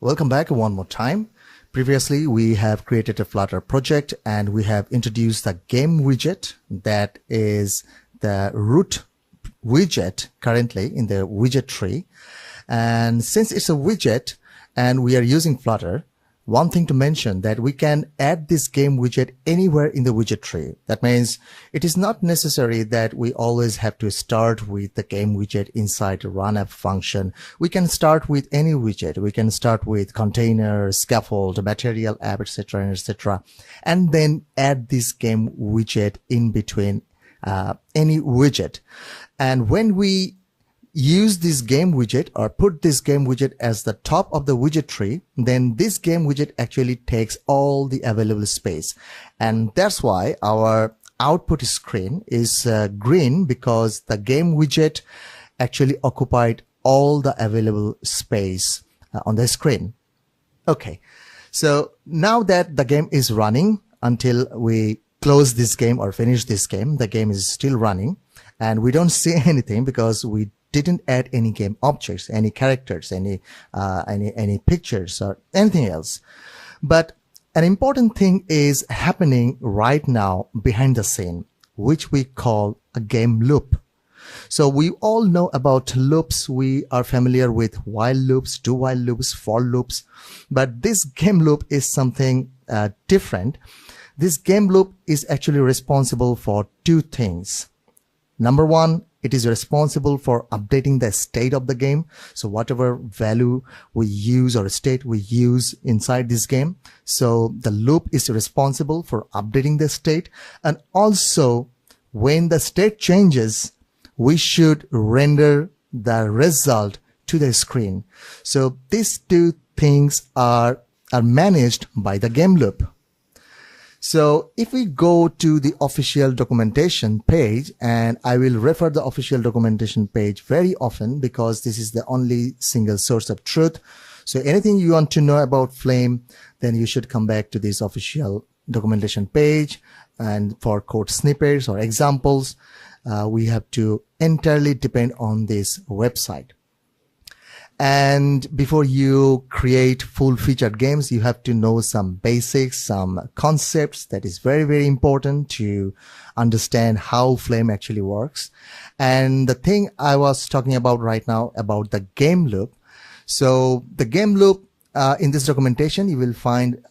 Welcome back one more time. Previously, we have created a Flutter project and we have introduced the game widget that is the root widget currently in the widget tree. And since it's a widget and we are using Flutter, one thing to mention that we can add this game widget anywhere in the widget tree. That means it is not necessary that we always have to start with the game widget inside the run app function. We can start with any widget. We can start with container, scaffold, material app, etc., etc., and then add this game widget in between any widget. And when we use this game widget or put this game widget as the top of the widget tree, then this game widget actually takes all the available space. And that's why our output screen is green, because the game widget actually occupied all the available space on the screen. Okay, so now that the game is running, until we close this game or finish this game, the game is still running and we don't see anything because we didn't add any game objects, any characters, any pictures or anything else. But an important thing is happening right now behind the scene, which we call a game loop. So we all know about loops. We are familiar with while loops, do while loops, for loops, but this game loop is something different. This game loop is actually responsible for two things. Number one, it is responsible for updating the state of the game. So whatever value we use or state we use inside this game. So the loop is responsible for updating the state. And also when the state changes, we should render the result to the screen. So these two things are managed by the game loop. So if we go to the official documentation page, and I will refer the official documentation page very often because this is the only single source of truth. So anything you want to know about Flame, then you should come back to this official documentation page. And for code snippets or examples, we have to entirely depend on this website. And before you create full featured games, you have to know some basics, some concepts. That is very, very important to understand how Flame actually works. And the thing I was talking about right now about the game loop. So the game loop, in this documentation, you will find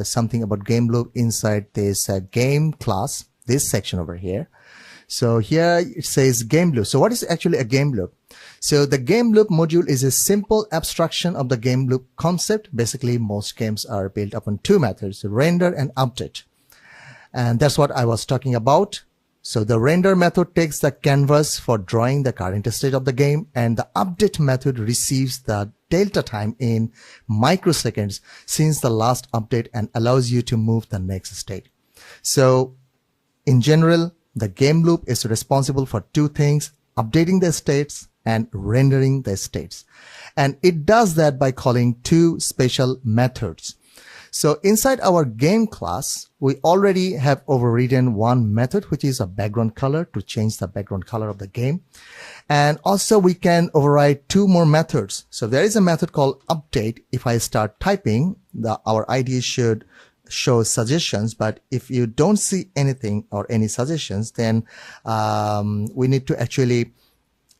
something about game loop inside this game class, this section over here. So here it says game loop. So what is actually a game loop? So the game loop module is a simple abstraction of the game loop concept. Basically, most games are built upon two methods, render and update. And that's what I was talking about. So the render method takes the canvas for drawing the current state of the game, and the update method receives the delta time in microseconds since the last update and allows you to move the next state. So in general, the game loop is responsible for two things: updating the states and rendering the states. And it does that by calling two special methods. So inside our game class, we already have overridden one method, which is a background color, to change the background color of the game. And also we can override two more methods. So there is a method called update. If I start typing, our IDE should show suggestions, but if you don't see anything or any suggestions, then we need to actually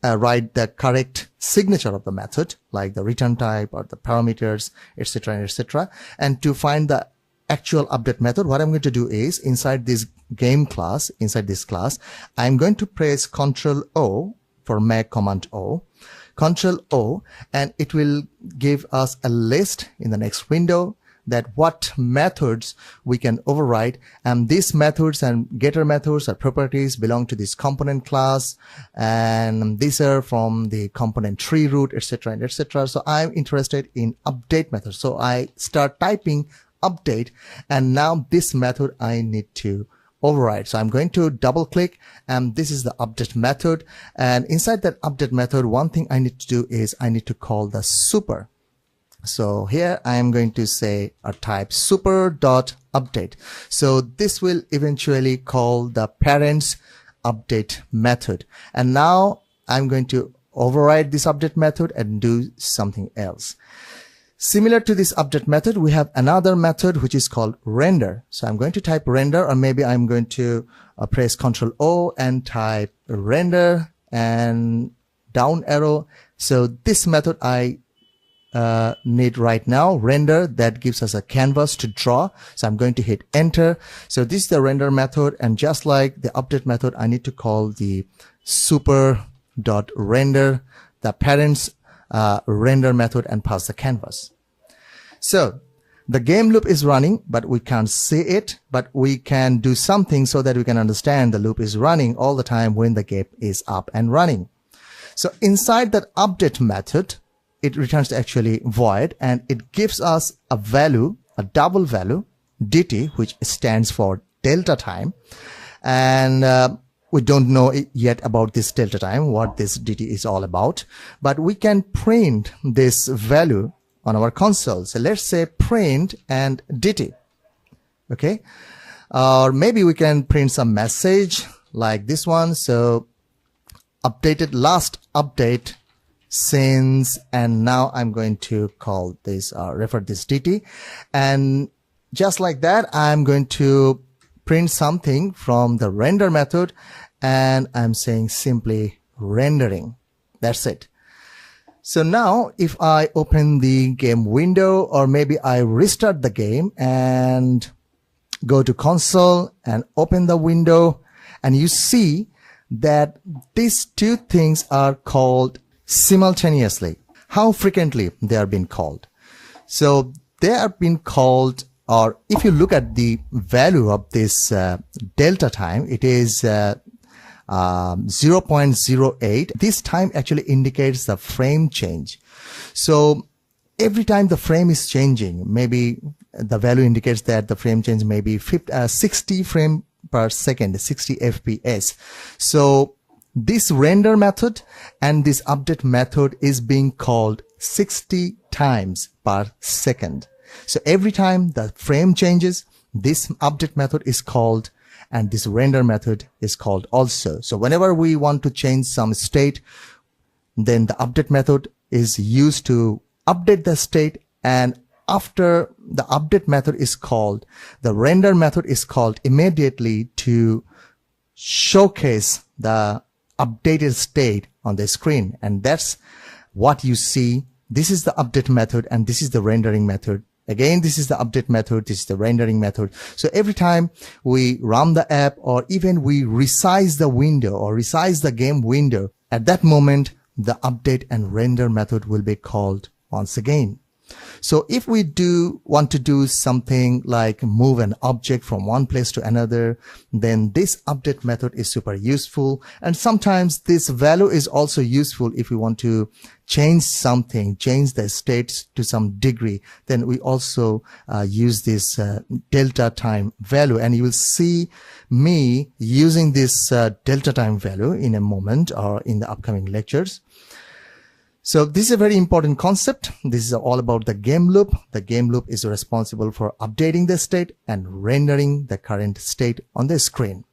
write the correct signature of the method, like the return type or the parameters, etc., etc. And to find the actual update method, what I'm going to do is inside this game class, inside this class, I'm going to press Ctrl O for Mac Command O, Ctrl O, and it will give us a list in the next window that what methods we can override. And these methods and getter methods or properties belong to this component class, and these are from the component tree root, etc., etc. So I'm interested in update method. So I start typing update, and now this method I need to override. So I'm going to double click, and this is the update method. And inside that update method, one thing I need to do is I need to call the super. So here I am going to say or type super.update. So this will eventually call the parents update method. And now I'm going to override this update method and do something else. Similar to this update method, we have another method which is called render. So I'm going to type render, or maybe I'm going to press Ctrl O and type render and down arrow. So this method I need right now, render, that gives us a canvas to draw. So I'm going to hit enter. So this is the render method, and just like the update method, I need to call the super.render, the parent's render method, and pass the canvas. So the game loop is running, but we can't see it, but we can do something so that we can understand the loop is running all the time when the game is up and running. So inside that update method, it returns actually void, and it gives us a value, a double value, dt, which stands for delta time. And we don't know yet about this delta time, what this dt is all about, but we can print this value on our console. So let's say print and dt. Okay. Or maybe we can print some message like this one. So updated, last update since, and now I'm going to call this, refer this dt. And just like that, I'm going to print something from the render method, and I'm saying simply rendering. That's it. So now if I open the game window, or maybe I restart the game and go to console and open the window, and you see that these two things are called simultaneously. How frequently they are being called? So they are being called, or if you look at the value of this delta time, it is 0.08. This time actually indicates the frame change. So every time the frame is changing, maybe the value indicates that the frame change may be 60 frame per second, 60 FPS. So this render method and this update method is being called 60 times per second. So every time the frame changes, this update method is called, and this render method is called also. So whenever we want to change some state, then the update method is used to update the state, and after the update method is called, the render method is called immediately to showcase the updated state on the screen. And that's what you see. This is the update method, and this is the rendering method. Again, this is the update method, this is the rendering method. So every time we run the app, or even we resize the window or resize the game window, at that moment, the update and render method will be called once again. So if we want to do something like move an object from one place to another, then this update method is super useful. And sometimes this value is also useful if we want to change something, change the state to some degree. Then we also use this delta time value, and you will see me using this delta time value in a moment or in the upcoming lectures. So this is a very important concept. This is all about the game loop. The game loop is responsible for updating the state and rendering the current state on the screen.